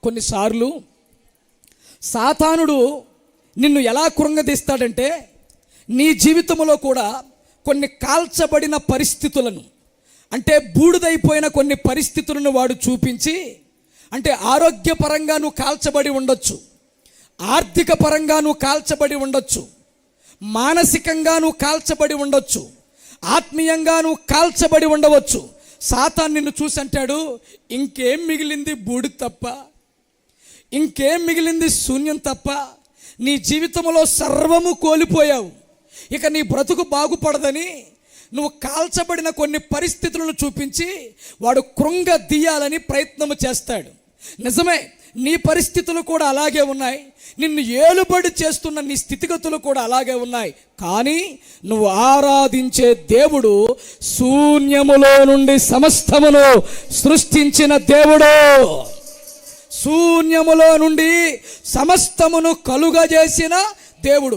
కొన్నిసార్లు సాతానుడు నిన్ను ఎలా కృంగదీస్తాడంటే, నీ జీవితంలో కూడా కొన్ని కాల్చబడిన పరిస్థితులను, అంటే బూడిదైపోయిన కొన్ని పరిస్థితులను వాడు చూపించి, అంటే ఆరోగ్యపరంగా నువ్వు కాల్చబడి ఉండొచ్చు, ఆర్థిక పరంగా నువ్వు కాల్చబడి ఉండొచ్చు, మానసికంగా నువ్వు కాల్చబడి ఉండొచ్చు, ఆత్మీయంగా నువ్వు కాల్చబడి ఉండవచ్చు. సాతాను నిన్ను చూసి అంటాడు, ఇంకేం మిగిలింది బూడిద తప్ప, ఇంకేం మిగిలింది శూన్యం తప్ప, నీ జీవితంలో సర్వము కోల్పోయావు, ఇక నీ బ్రతుకు బాగుపడదని నువ్వు కాల్చబడిన కొన్ని పరిస్థితులను చూపించి వాడు కృంగదీయాలని ప్రయత్నము చేస్తాడు. నిజమే, నీ పరిస్థితులు కూడా అలాగే ఉన్నాయి, నిన్ను ఏలుబడి చేస్తున్న నీ స్థితిగతులు కూడా అలాగే ఉన్నాయి. కానీ నువ్వు ఆరాధించే దేవుడు శూన్యములో నుండి సమస్తమును సృష్టించిన దేవుడు, శూన్యములో నుండి సమస్తమును కలుగజేసిన దేవుడు.